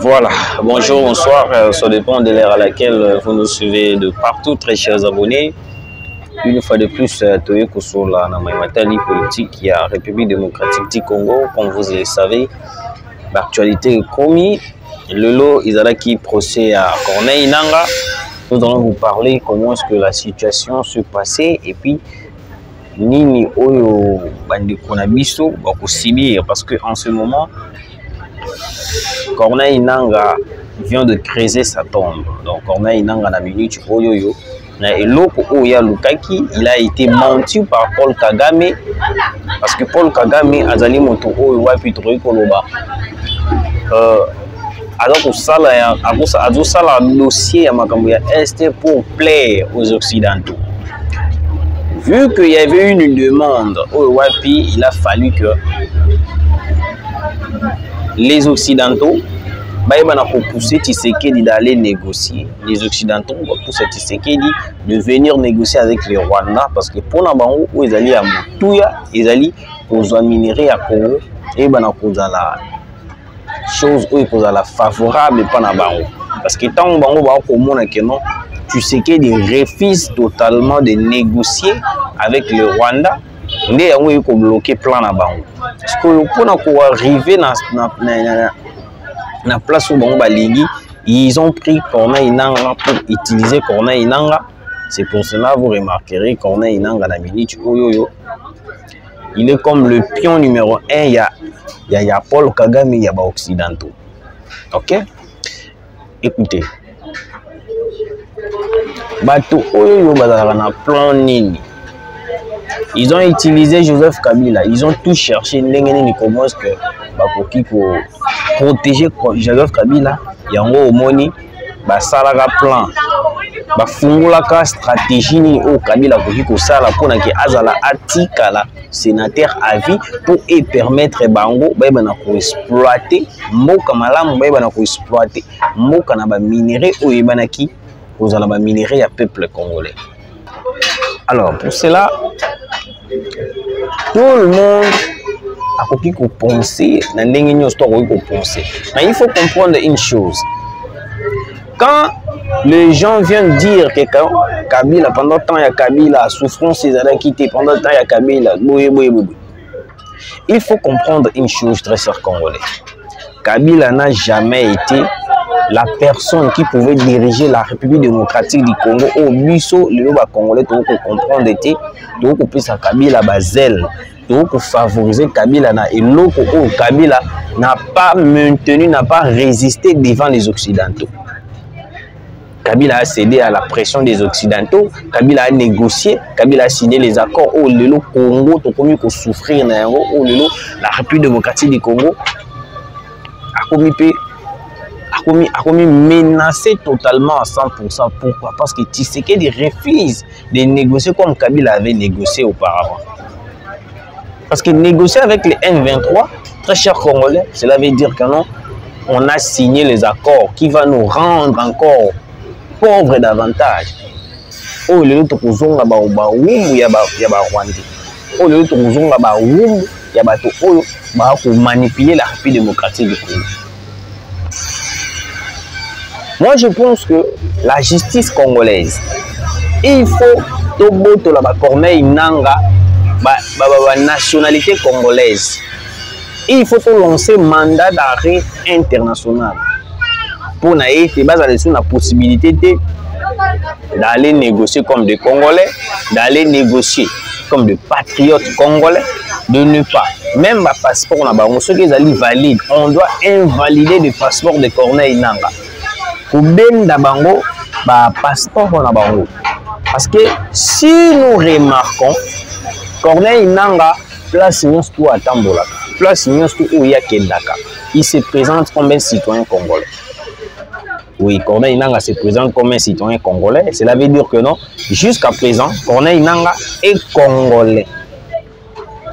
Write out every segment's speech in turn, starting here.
Voilà, bonjour, bonsoir, ça dépend de l'heure à laquelle vous nous suivez de partout, très chers abonnés. Une fois de plus, Toye Kosola, na Matali politique, il y a République démocratique du Congo, comme vous le savez. L'actualité est commise, le lot, ils ont qui procès à Corneille Nangaa. Nous allons vous parler comment est-ce que la situation se passait et puis nini oyo bandi konabiso bakosibir parce que en ce moment Corneille Nangaa vient de creuser sa tombe. Donc Corneille Nangaa na minute oyo na eloko oya lukaki, il a été menti par Paul Kagame parce que Paul Kagame azali moto oyo wapi troyi koloba alors sala dossier ya makambo ya Est pour plaire aux Occidentaux. Vu qu'il y avait une demande au Wapi, il a fallu que les Occidentaux pousser Tshisekedi d'aller négocier. Les Occidentaux vont pousser Tshisekedi de venir négocier avec les Rwandais parce que pour Nabango, ils allaient à Moutuya, ils allaient aux minéraux à Congo et la chose où ils la favorable et pas Nabango. Parce que tant que Bango non, Tshisekedi refuse totalement de négocier avec le Rwanda. Il y a bloqué plan Nabango. Parce que pour arriver dans la place où Bango Baligi, ils ont pris Corneille Nangaa pour utiliser Corneille Nangaa. C'est pour cela que vous remarquerez Corneille Nangaa la minute oyoyo. Il est comme le pion numéro 1. Il y a Paul Kagame, il y a Occidentaux. Ok? Écoutez. Bato oyo bazalaka plan nini. Ils ont utilisé Joseph Kabila. Ils ont tout cherché. Comment est-ce que bakoki ko protéger Joseph Kabila? Yango omoni basalaka plan. Bafungulaka stratégie ni o Kabila koki ko sala pona ke azala atikala sénateur à vie pour permettre bango na ko exploiter moka malamu na ko exploiter moka na ba minerai o yebanaki aux alaba minerai à peuple congolais. Alors pour cela tout le monde a copié qu'on penser dans l'ingénieur histoire qu'on penser. Mais il faut comprendre une chose. Quand les gens viennent dire que Kabila pendant le temps il y a Kabila souffrance ses années quitté pendant le temps il y a Kabila il faut comprendre une chose très chère congolais. Kabila n'a jamais été la personne qui pouvait diriger la République démocratique du Congo au Bisso, le Congolais, tout comprendre était, tout plus à Kabila Bazel, tout favoriser Kabila et l'autre Kabila n'a pas maintenu, n'a pas résisté devant les Occidentaux. Kabila a cédé à la pression des Occidentaux, Kabila a négocié, Kabila a signé les accords au Lelo Congo, tout comme il souffrir au Lelo, la République démocratique du Congo a commis menacé totalement à 100%. Pourquoi? Parce que Tshisekedi refuse de négocier comme Kabila avait négocié auparavant. Parce que négocier avec les M23, très chers Congolais, cela veut dire que non, on a signé les accords qui vont nous rendre encore pauvres davantage. Oh, le lot kozonga ba wumbu ya ba Rwanda. Oh, le lot kozonga ba wumbu ya ba to oyo ba ko manipuler la République démocratique du Congo. Moi, je pense que la justice congolaise, il faut que la Corneille Nangaa, la nationalité congolaise, il faut lancer un mandat d'arrêt international pour la possibilité d'aller négocier comme des Congolais, d'aller négocier comme des patriotes congolais, de ne pas, même le passeport, ceux qui sont valides, on doit invalider le passeport de Corneille Nangaa. Pour ben d'abango passeport na bango parce que si nous remarquons Corneille Nangaa place nyonso tout à Tambola place nyonso tout où il y a Kendaka il se présente comme un citoyen congolais. Oui, Corneille Nangaa se présente comme un citoyen congolais. Cela veut dire que non, jusqu'à présent Corneille Nangaa est congolais.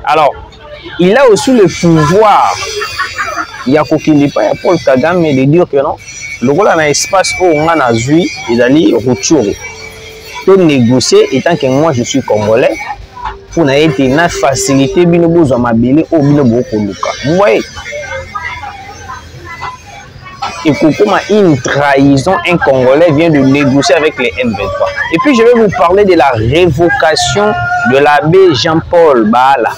Alors il a aussi le pouvoir, il y a Paul Kagame de dire que non, le rôle dans l'espace où on a vu, ils allaient retourner. Pour négocier, étant que moi je suis congolais, pour n'a facilité, vous voyez, et comme une trahison, un Congolais vient de négocier avec les M23. Et puis je vais vous parler de la révocation de l'abbé Jean-Paul Baala.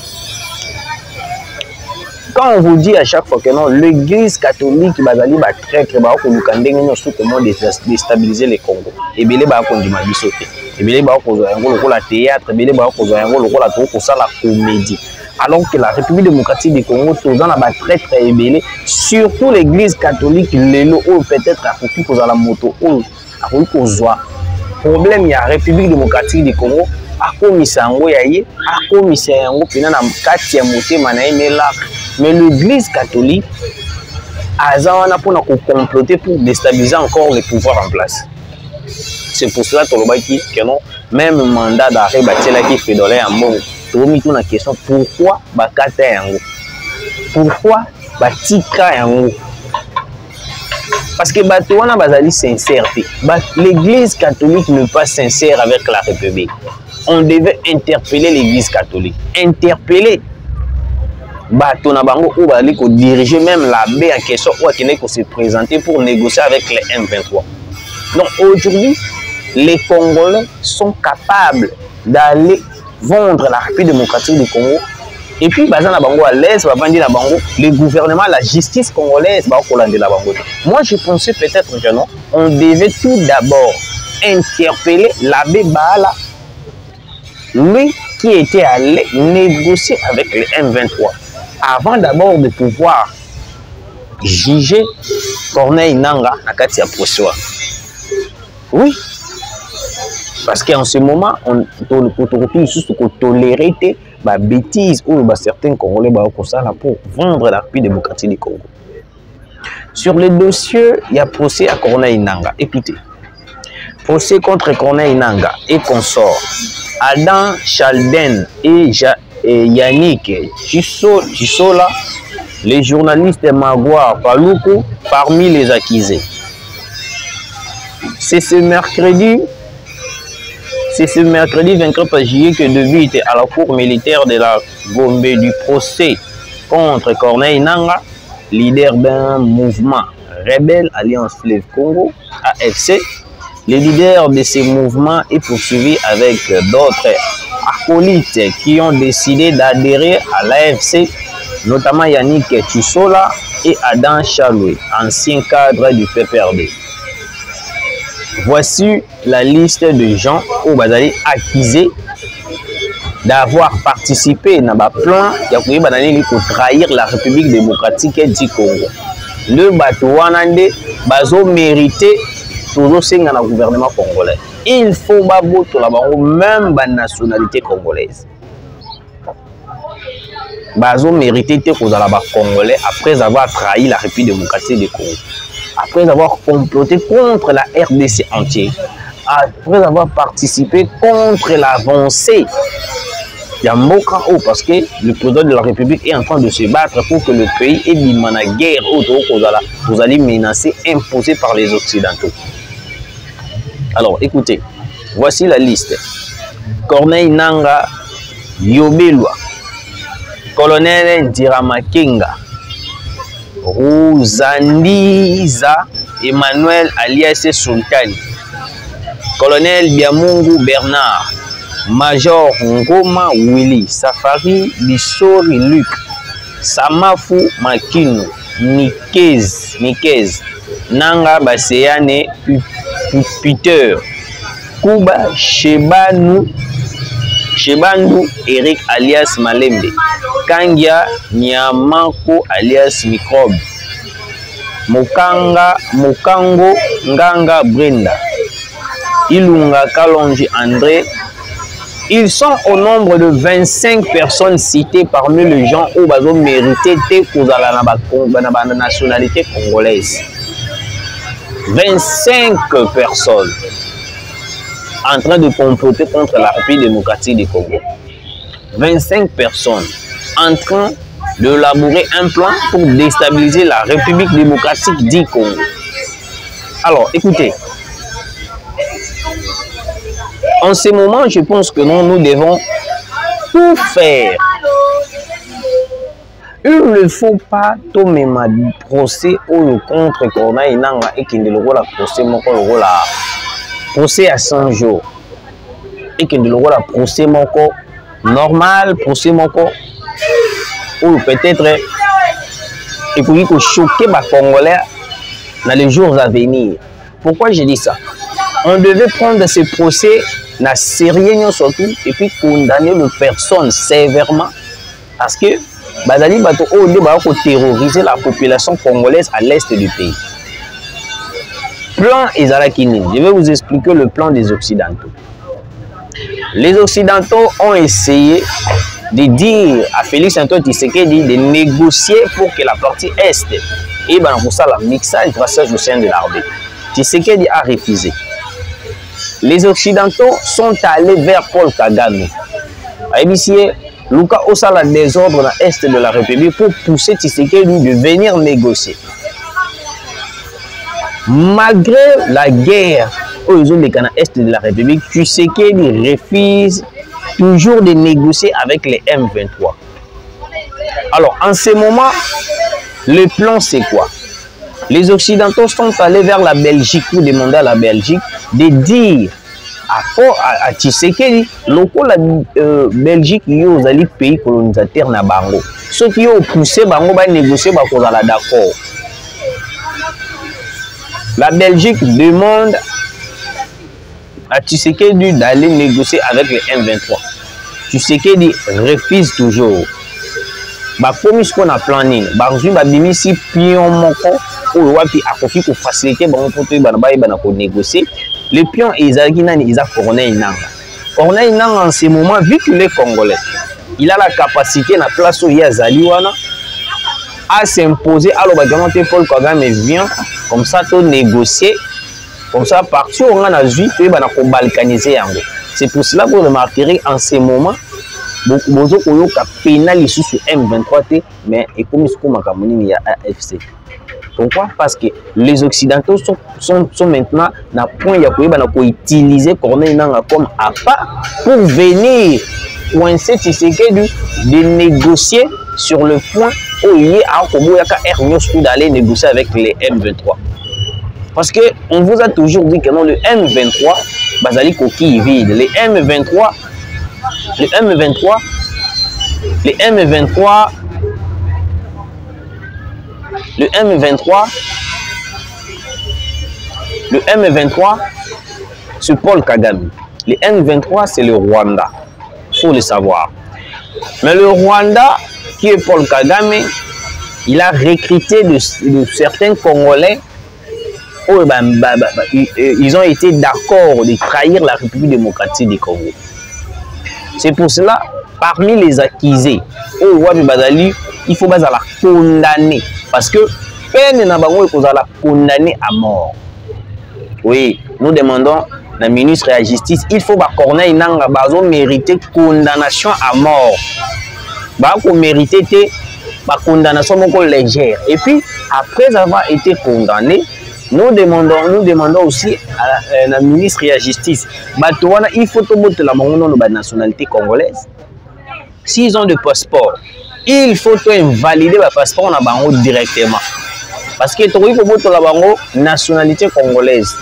Quand on vous dit à chaque fois que non, l'église catholique bazali ba traître ba ko lukandenge nyoso comment déstabiliser les Congo. Et belé ba ko ndima bisote. Et belé ba ko zo yango lokola théâtre, belé ba ko zo yango lokola to ko sala comédie. Alors que la République démocratique du Congo tozan na ba traître et belé, surtout l'église catholique lelo ou peut-être a foutu ko za la moto ou a foutu ko zo. Problème ya République démocratique du Congo akomisa yango yaye, akomisa yango pena na kati ya motema na emela. Mais l'église catholique a comploté pour déstabiliser encore les pouvoirs en place. C'est pour cela que non, même mandat d'arrêt qui fait dollar en bon. Tout la question pourquoi bakata yango? Pourquoi batika yango? Parce que batoana bazali sincère. L'église catholique n'est pas sincère avec la République. On devait interpeller l'église catholique. Interpeller. Bato na bango ou bali ko diriger même l'abbé en question ou qui se présenter pour négocier avec les M23. Donc aujourd'hui, les Congolais sont capables d'aller vendre la République démocratique du Congo et puis bazana bango à l'aise, va vendre na bango le gouvernement, la justice congolaise va kolande la bango. Moi je pensais peut-être que non, on devait tout d'abord interpeller l'abbé Baala, lui qui était allé négocier avec les M23. Avant d'abord de pouvoir juger Corneille Nangaa à Katia Prosoa. Oui, parce qu'en ce moment, on peut tolérer des bêtises ou certains Congolais pour vendre la République démocratique du Congo. Sur le dossier, il y a procès à Corneille Nangaa. Écoutez, procès contre Corneille Nangaa et consorts. Adam Chalden et Yannick Chisola, les journalistes Magua Paluku, parmi les accusés. C'est ce mercredi 24 juillet que Devi était à la cour militaire de la Gombe du procès contre Corneille Nangaa, leader d'un mouvement rebelle Alliance Fleuve Congo, AFC. Le leader de ces mouvements est poursuivi avec d'autres acolytes qui ont décidé d'adhérer à l'AFC, notamment Yannick Chisola et Adam Chaloué, anciens cadres du PPRD. Voici la liste de gens au Bazali accusés d'avoir participé dans le plan pour trahir la République démocratique du Congo. Le Batouanande bazo mérité toujours dans le gouvernement congolais. Il faut même la nationalité congolaise. Bazo mérité que vous allez congolais après avoir trahi la République démocratique du Congo, après avoir comploté contre la RDC entière, après avoir participé contre l'avancée Yamboka, parce que le président de la République est en train de se battre pour que le pays ait une guerre vous allez menacer, imposée par les Occidentaux. Alors écoutez, voici la liste. Corneille Nangaa Yobelwa, Colonel Ndiramakenga, Rouzandiza Emmanuel alias Sultani, Colonel Biamungu Bernard, Major Ngoma Willy, Safari Bissori Luc, Samafu Makino, Nikez, Nanga Baseane Peter, Kuba Shebandu Eric alias Malembe, Kangia Nyamako alias Microbe, Mokango Nganga Brenda, Ilunga Kalonji André. Ils sont au nombre de 25 personnes citées parmi les gens où ils ont mérité la nationalité congolaise. 25 personnes en train de comploter contre la République démocratique du Congo. 25 personnes en train d'élaborer un plan pour déstabiliser la République démocratique du Congo. Alors, écoutez. En ce moment, je pense que nous devons tout faire Il ne faut pas tout même procès ou contre Corneille Nangaa et qu'il ne le voit la procès mon corps la procès à 100 jours et qu'il ne le voit la procès mon corps normal procès mon corps ou peut-être et pour qu'il choquer les Congolais dans les jours à venir. Pourquoi je dis ça? On devait prendre ce procès na sérieux surtout et puis condamner les personnes sévèrement parce que bazali bato oyo ba ko terroriser la population congolaise à l'est du pays. Plan ezalaki nini? Je vais vous expliquer le plan des Occidentaux. Les Occidentaux ont essayé de dire à Félix Antoine Tshisekedi de négocier pour que la partie est et ben pour ça la mixage brassage au sein de l'armée. Tshisekedi a refusé. Les Occidentaux sont allés vers Paul Kagame. Luka Osala désordre dans l'est de la République pour pousser Tshisekedi de venir négocier. Malgré la guerre aux zones de l'est de la République, Tshisekedi refuse toujours de négocier avec les M23. Alors, en ce moment, le plan c'est quoi? Les Occidentaux sont allés vers la Belgique pour demander à la Belgique de dire à Tshisekedi, la Belgique est un pays colonisateur na bango. Ceux qui ont poussé bango va négocier d'accord. La Belgique demande à Tshisekedi d'aller négocier avec les M23. Tshisekedi refuse toujours. Comme ce qu'on a plané, si pion moko ou wapi akofi ko faciliter bango pour négocier. Le pion est Corneille Nangaa. Corneille Nangaa en ce moment, vu qu'il est congolais, il a la capacité na place où il y a Zaliwana à s'imposer. Alors Paul Kagame vient comme ça tout négocier, comme ça partir on a vu que on balkaniser yango. C'est pour cela que vous remarquerez en ce moment beaucoup koyoka pénal sous M23 mais et comme ce qu'on a il y a AFC. Pourquoi? Parce que les Occidentaux sont maintenant à point de utiliser Corneille Nangaa comme appât pour venir coincer Tshisekedi de négocier sur le point où il y a d'aller négocier avec les M23. Parce qu'on vous a toujours dit que non, le M23, bazali coquille vide. Les M23, c'est Paul Kagame. Le M23, c'est le Rwanda. Il faut le savoir. Mais le Rwanda, qui est Paul Kagame, il a recruté de certains Congolais. Ils ont été d'accord de trahir la République démocratique du Congo. C'est pour cela, parmi les accusés, il faut la condamner. Parce que peine n'a pas la condamner à mort. Oui, nous demandons la ministre de la Justice, il faut que Corneille Nangaa mériter condamnation à mort. Mériter la condamnation légère. Et puis, après avoir été condamné, nous demandons aussi à la ministre de la Justice, il faut que la nationalité congolaise. S'ils ont des passeports, il faut invalider le passeport directement. Parce que tu as une nationalité congolaise.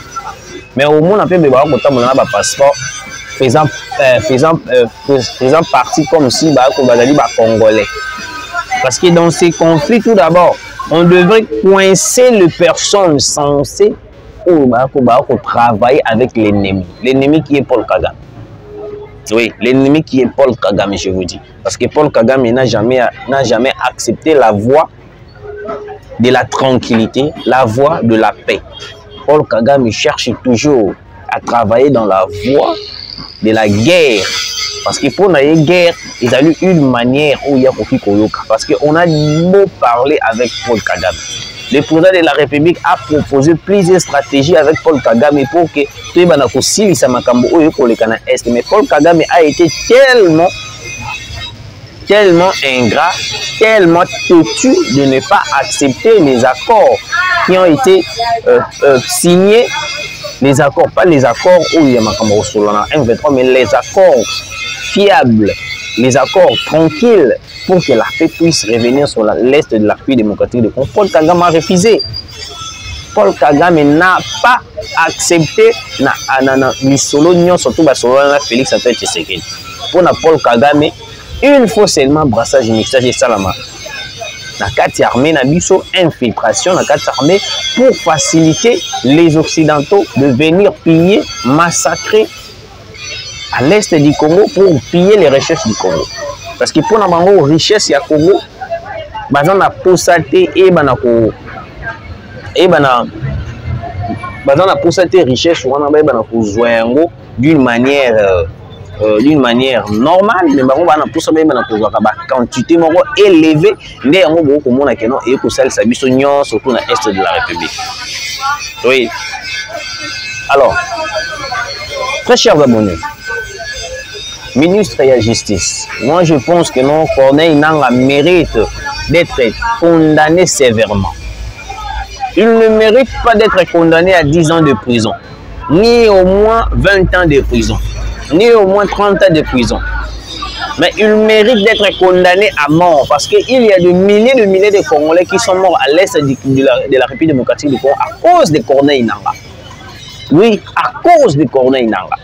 Mais au moins, on peut avoir un passeport faisant partie comme si on est congolais. Parce que dans ces conflits, tout d'abord, on devrait coincer les personnes censées travailler avec l'ennemi. L'ennemi qui est Paul Kagame. Oui, l'ennemi qui est Paul Kagame, je vous dis. Parce que Paul Kagame n'a jamais accepté la voie de la tranquillité, la voie de la paix. Paul Kagame cherche toujours à travailler dans la voie de la guerre. Parce que pour la guerre, il y a eu une manière où il y a Kofi Koyoka. Parce qu'on a beau parler avec Paul Kagame. Le président de la République a proposé plusieurs stratégies avec Paul Kagame pour que tout le monde puisse Est. Mais Paul Kagame a été tellement ingrat, tellement têtu de ne pas accepter les accords qui ont été signés. Les accords, pas les accords où il y a M23, mais les accords fiables, les accords tranquilles pour que la paix puisse revenir sur l'est de la République démocratique du Congo. Paul Kagame a refusé. Paul Kagame n'a pas accepté surtout Félix Antoine Tshisekedi. Pour Paul Kagame, il faut seulement brassage mixage et salama. Na kati armée na biso infiltration na kati armée pour faciliter les occidentaux de venir piller, massacrer à l'est du Congo pour piller les richesses du Congo. Parce que pour la richesse du Congo, bazan na posate et banako bazan na posate richesse wana bana kozwa yango d'une manière normale, mais bango bana posa bana kozwa ba quantité moko élevée nde yango boko komona keno e ko salisa biso nyon surtout na est de la République. Oui. Alors, très chers abonnés, ministre de la Justice, moi je pense que non, Corneille Nangaa mérite d'être condamné sévèrement. Il ne mérite pas d'être condamné à 10 ans de prison, ni au moins 20 ans de prison, ni au moins 30 ans de prison. Mais il mérite d'être condamné à mort parce qu'il y a des milliers de Congolais qui sont morts à l'est de la République démocratique du Congo à cause de Corneille Nangaa. Oui, à cause de Corneille Nangaa.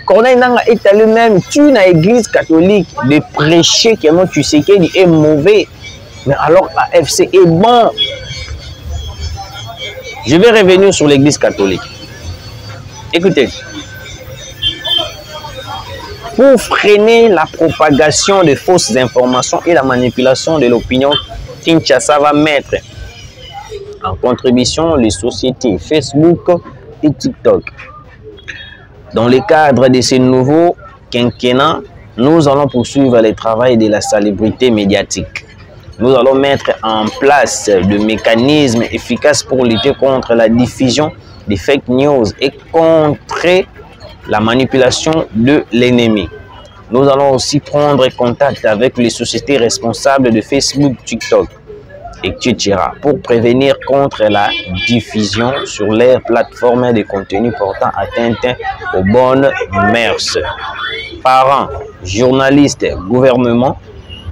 Corneille Nangaa est allé même tuer dans l'église catholique de prêcher que non Tshisekedi est mauvais. Mais alors l'AFC est bon. Je vais revenir sur l'église catholique. Écoutez. Pour freiner la propagation de fausses informations et la manipulation de l'opinion, Kinshasa va mettre en contribution les sociétés Facebook et TikTok. Dans le cadre de ce nouveau quinquennat, nous allons poursuivre le travail de la salubrité médiatique. Nous allons mettre en place des mécanismes efficaces pour lutter contre la diffusion des fake news et contrer la manipulation de l'ennemi. Nous allons aussi prendre contact avec les sociétés responsables de Facebook, TikTok, etc. pour prévenir contre la diffusion sur leurs plateformes de contenu portant atteinte aux bonnes mœurs. Parents, journalistes, gouvernements,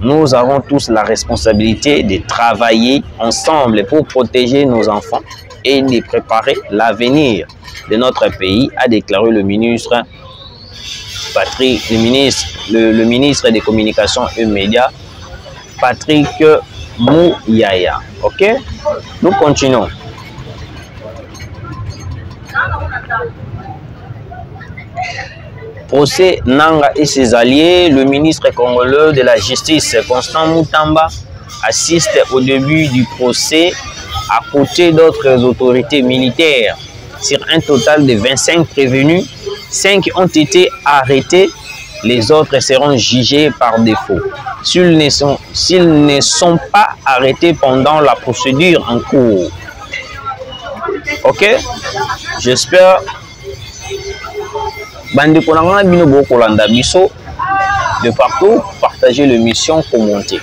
nous avons tous la responsabilité de travailler ensemble pour protéger nos enfants et de préparer l'avenir de notre pays, a déclaré le ministre Patrick, le ministre des Communications et Médias, Patrick Mouyaya. Ok? Nous continuons. Procès Nangaa et ses alliés, le ministre congolais de la Justice, Constant Mutamba, assiste au début du procès à côté d'autres autorités militaires. Sur un total de 25 prévenus, 5 ont été arrêtés, les autres seront jugés par défaut. S'ils ne sont pas arrêtés pendant la procédure en cours. Ok? J'espère. Bande Konanga Bino Bokolanda Biso, de partout, partagez l'émission, commentez.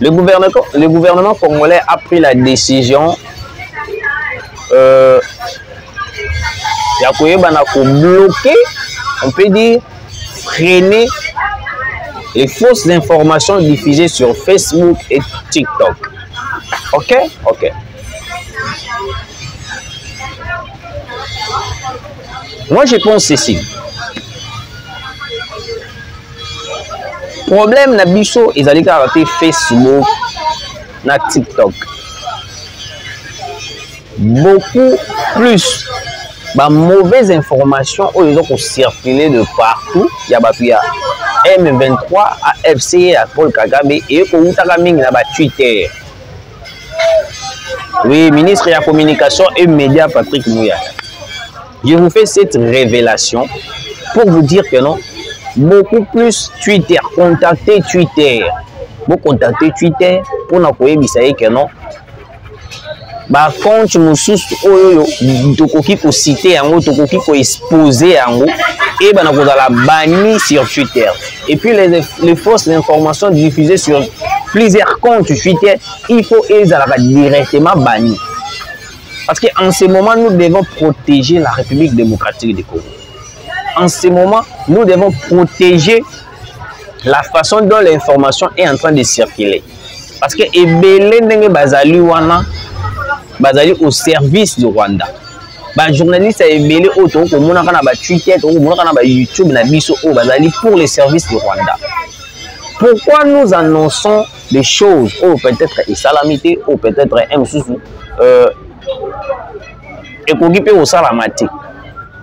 Le gouvernement congolais a pris la décision de bloquer, on peut dire, freiner les fausses informations diffusées sur Facebook et TikTok. Ok? Ok. Moi, je pense ceci. Problème na biso ezali kaka Facebook na TikTok. Beaucoup plus de mauvaises informations ils ont circulé de partout. Il y a M23, AFC, à Paul Kagame et Twitter. Oui, ministre de la Communication et Médias Patrick Mouyaya. Je vous fais cette révélation pour vous dire que non, beaucoup plus Twitter, contactez Twitter. Vous contactez Twitter pour nous dire que non. Bah, quand tu me sousses, tu peux citer, tu peux exposer, et ben vous allez bannir sur Twitter. Et puis les fausses informations diffusées sur plusieurs comptes Twitter, il faut les directement bannir. Parce qu'en ce moment, nous devons protéger la République démocratique du Congo. En ce moment, nous devons protéger la façon dont l'information est en train de circuler. Parce que ebele ndenge bazali wana bazali au service du Rwanda. Ba journaliste ebele auto ko mona kana ba Twitter, ko mona kana ba YouTube na biso o bazali pour les services du Rwanda. Pourquoi nous annonçons des choses ou peut-être salamité ou peut-être un sous et qu'on peut au salamati.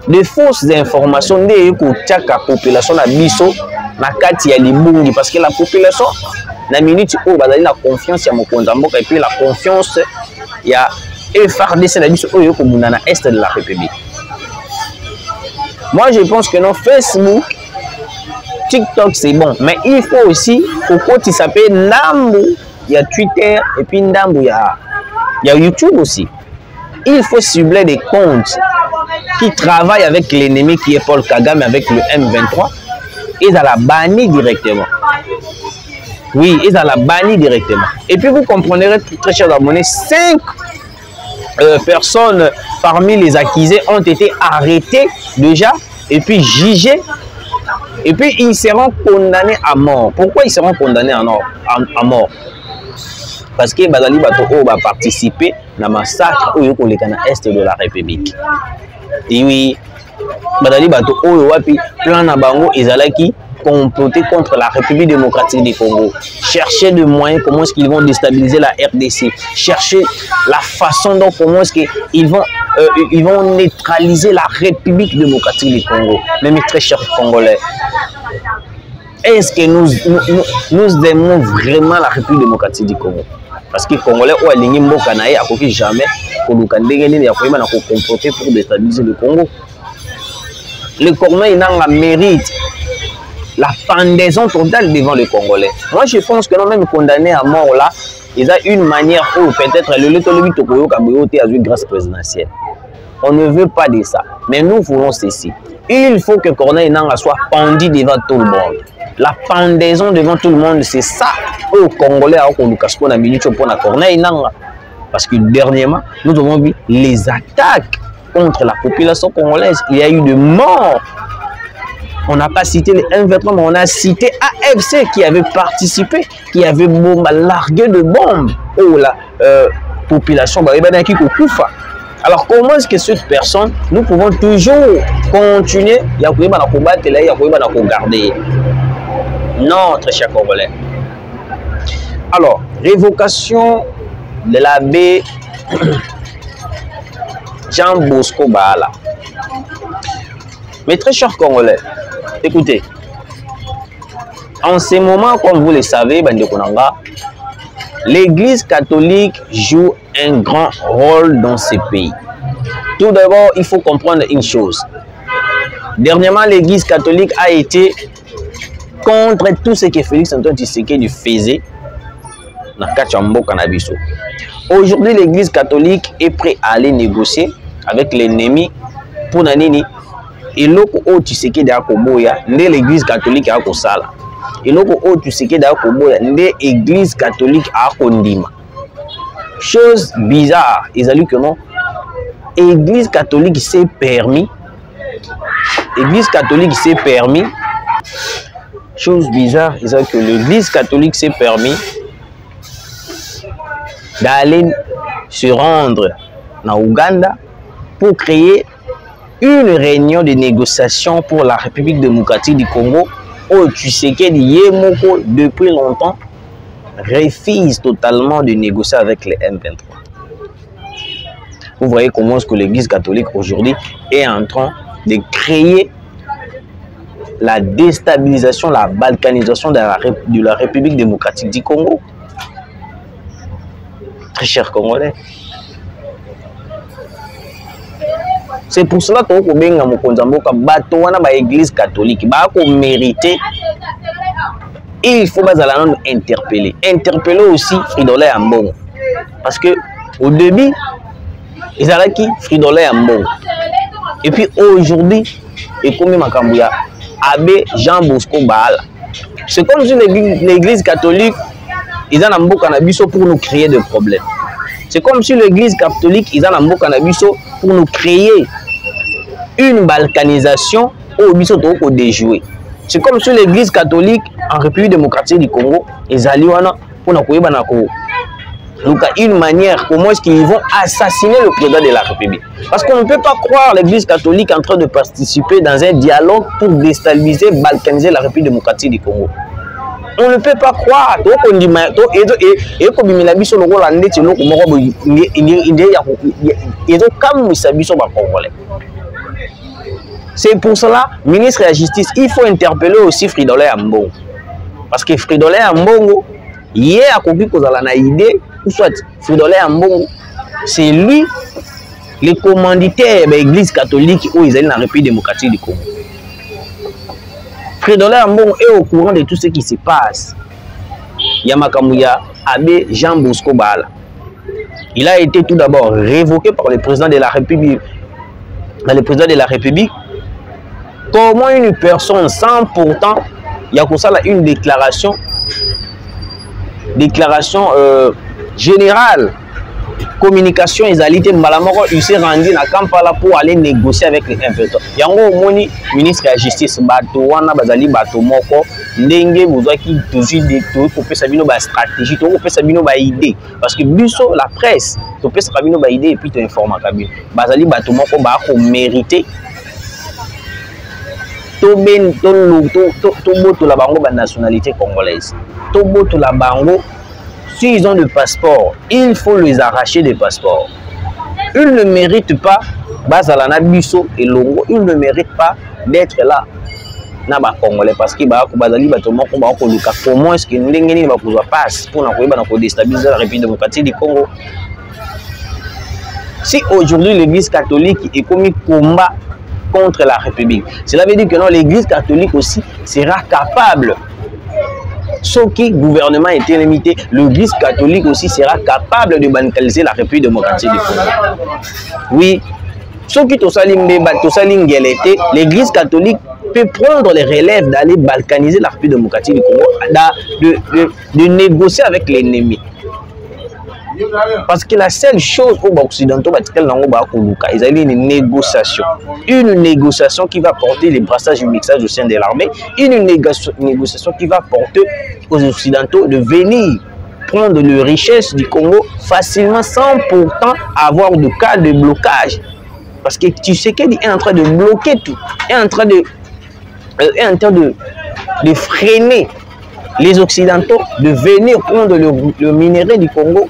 Des fausses informations de ko tiaka population na biso na kati ya libungi parce que la population na minute o bazali la confiance ya mokonza mboka et puis la confiance ya FARDC na biso oyo ko muna na est de la République. Moi je pense que non, Facebook, TikTok c'est bon, mais il faut aussi il s'appelle Ndambu, il y a Twitter et puis Ndambu il y a YouTube aussi. Il faut cibler des comptes qui travaillent avec l'ennemi qui est Paul Kagame avec le M23. Ils ont la banni directement. Oui, ils ont la banni directement. Et puis vous comprendrez, très chers abonnés, 5 personnes parmi les accusés ont été arrêtées déjà et puis jugées. Et puis ils seront condamnés à mort. Pourquoi ils seront condamnés à mort? Parce que Bazali Bato va participer à un massacre au est de la République. Et oui, Bazali Bato wapi plan na bango ezalaki comploter contre la République démocratique du Congo, chercher des moyens comment est-ce qu'ils vont déstabiliser la RDC, chercher la façon dont comment est-ce qu'ils vont neutraliser la République démocratique du Congo. Mais mes très chers Congolais, est-ce que nous aimons vraiment la République démocratique du Congo? Parce que les Congolais ont aligné Mboka nae à côté jamais pour nous comploter pour déstabiliser le Congo. Le Congolais mérite la pendaison totale devant les Congolais. Moi je pense que non, même condamné à mort là, ils ont une manière où peut-être le grâce présidentielle. On ne veut pas de ça. Mais nous voulons ceci. Il faut que Corneille Nangaa soit pendu devant tout le monde. La pendaison devant tout le monde, c'est ça. Aux Congolais, parce que dernièrement, nous avons vu les attaques contre la population congolaise. Il y a eu de morts. On n'a pas cité les M23, mais on a cité AFC qui avait participé, qui avait largué de bombes. Oh, la population, alors comment est-ce que cette personne, nous pouvons toujours continuer à combattre et à garder? Non, très cher Congolais. Alors, révocation de l'abbé Jean Bosco Baala. Mais très cher Congolais, écoutez, en ce moment, comme vous le savez, l'Église catholique joue un grand rôle dans ce pays. Tout d'abord, il faut comprendre une chose. Dernièrement, l'Église catholique a été contre tout ce que Félix Antoine Tshisekedi faisait dans Kachambo Canabiso. Aujourd'hui, l'Église catholique est prête à aller négocier avec l'ennemi pour Nanini. Et loko o Tshisekedi a koboya, l'Église catholique a kosala. Et loko o Tshisekedi a koboya, l'Église catholique a kondima. Chose bizarre, ils ont dit que non. L'Église catholique s'est permis. L'Église catholique s'est permis. Chose bizarre, ils ont dit que l'Église catholique s'est permis d'aller se rendre en Ouganda pour créer une réunion de négociation pour la République démocratique du Congo où Tshisekedi Yemoko depuis longtemps refuse totalement de négocier avec les M23. Vous voyez comment est-ce que l'Église catholique aujourd'hui est en train de créer la déstabilisation, la balkanisation de la République démocratique du Congo. Très chers Congolais. C'est pour cela que l'Église catholique mérité. Il faut interpeller. Interpeller aussi Fridolin Ambongo. Parce que au début, ils avaient qui Fridolin Ambongo. Et puis aujourd'hui, et comme Makambouya, Abbé Jean Bosco Baala. C'est comme si l'Église catholique, ils ont un beau cannabis pour nous créer des problèmes. C'est comme si l'Église catholique, ils ont un beau cannabis pour nous créer une balkanisation au biso toko déjouer. C'est comme si l'Église catholique en République démocratique du Congo, les Aliwana, pour une manière, comment est-ce qu'ils vont assassiner le président de la République. Parce qu'on ne peut pas croire l'Église catholique en train de participer dans un dialogue pour déstabiliser, balkaniser la République démocratique du Congo. On ne peut pas croire. C'est pour cela, ministre de la Justice, il faut interpeller aussi Fridolin Ambongo. Parce que Fridolin Ambongo, hier, à Koki idée, ou soit Fridolin Ambongo, c'est lui le commanditaire de l'Église catholique où ils sont dans la République démocratique du Congo. Fridolin Ambongo est au courant de tout ce qui se passe. Yamakamouya Abbé Jean Bosco Bala. Il a été tout d'abord révoqué par le président de la République. Le président de la République, comment une personne sans pourtant, il y a une déclaration générale, communication exalité Malamoro, il s'est rendu à Kampala pour aller négocier avec les impéteurs. Il y a un ministre de la Justice, Bato Wana Bazali Bato Moko, Ndenge Bouzaki, toujours des trucs, pour faire sa stratégie, pour faire sa idée. Parce que Busso, la presse, pour faire sa idée et puis tu informes à Kabine. Bazali Bato Moko, Bako mérité. Tobo la bango ba nationalité congolaise. Tobo la bango, s'ils ont le passeport, il faut les arracher des passeports. Ils ne méritent pas, Bazalana Bisso et Longo, ils ne méritent pas d'être là. Naba congolais parce que bazali batomo ko ba ko luka comment est-ce que ndengeni ba ko passe pour na ko déstabiliser la République démocratique du Congo. Si aujourd'hui l'Église catholique est commis combat contre la République, cela veut dire que non, l'Église catholique aussi sera capable. Sauf que le gouvernement était limité, l'Église catholique aussi sera capable de bancaliser la République démocratique du Congo. Oui, sauf que l'Église catholique peut prendre les relèves d'aller balkaniser la République démocratique du Congo, de négocier avec l'ennemi. Parce que la seule chose aux occidentaux, ils ont une négociation qui va porter les brassages et le mixage au sein de l'armée, une négociation qui va porter aux occidentaux de venir prendre les richesses du Congo facilement sans pourtant avoir de cas de blocage. Parce que tu sais qu'il est en train de bloquer tout, est en train de freiner les Occidentaux de venir prendre le minerai du Congo.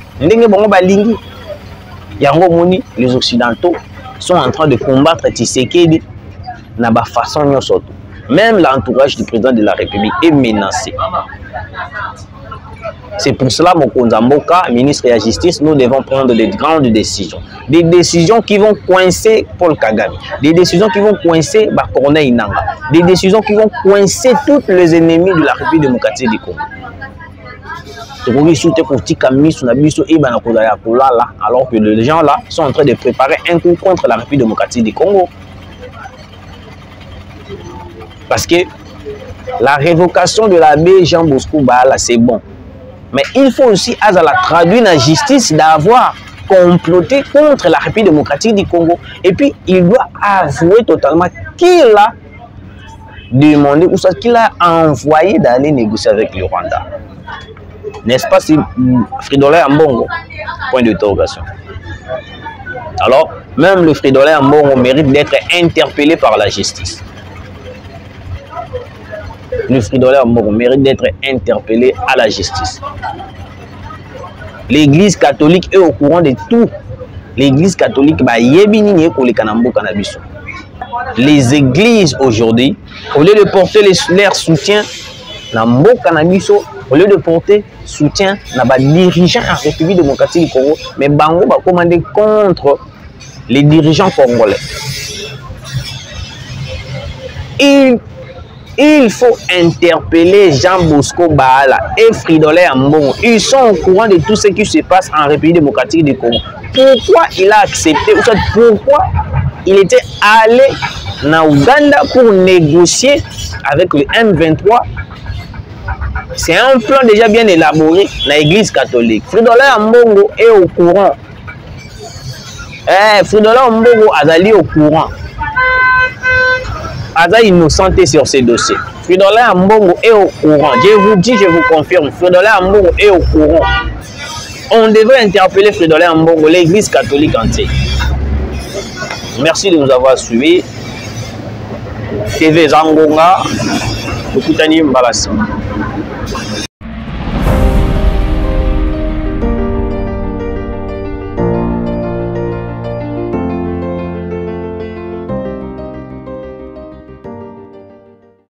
Les Occidentaux sont en train de combattre Tshisekedi de façon. Même l'entourage du président de la République est menacé. C'est pour cela, Mokonza Mboka, ministre de la Justice, nous devons prendre de grandes décisions. Des décisions qui vont coincer Paul Kagame, des décisions qui vont coincer Corneille Nangaa, des décisions qui vont coincer tous les ennemis de la République démocratique du Congo. Alors que les gens là sont en train de préparer un coup contre la République démocratique du Congo. Parce que la révocation de l'abbé Jean Bosco Bala, c'est bon. Mais il faut aussi, à la traduire la justice, d'avoir comploté contre la République démocratique du Congo. Et puis, il doit avouer totalement qu'il a demandé, ou soit qu'il a envoyé d'aller négocier avec le Rwanda. N'est-ce pas, si Fridolin Ambongo? Point d'interrogation. Alors, même le Fridolin Ambongo mérite d'être interpellé par la justice. Le Fridolin Ambongo mérite d'être interpellé à la justice. L'Église catholique est au courant de tout. L'Église catholique, les églises aujourd'hui, au lieu de porter leur soutien, au lieu de porter soutien à les dirigeants de la République démocratique du Congo, mais Bango va commander contre les dirigeants congolais. Il faut interpeller Jean Bosco Bala et Fridolin Ambongo. Ils sont au courant de tout ce qui se passe en République démocratique du Congo. Pourquoi il a accepté, ou pourquoi il était allé en Ouganda pour négocier avec le M23? C'est un plan déjà bien élaboré dans l'Église catholique. Fridolin Ambongo est au courant. Fridolin Ambongo a allé au courant. Aza innocenté sur ces dossiers. Fridolin Ambongo est au courant. Je vous dis, je vous confirme, Fridolin Ambongo est au courant. On devrait interpeller Fridolin Ambongo, l'église catholique entière. Merci de nous avoir suivis. TV Zangonga, Bukutani Mbalasi.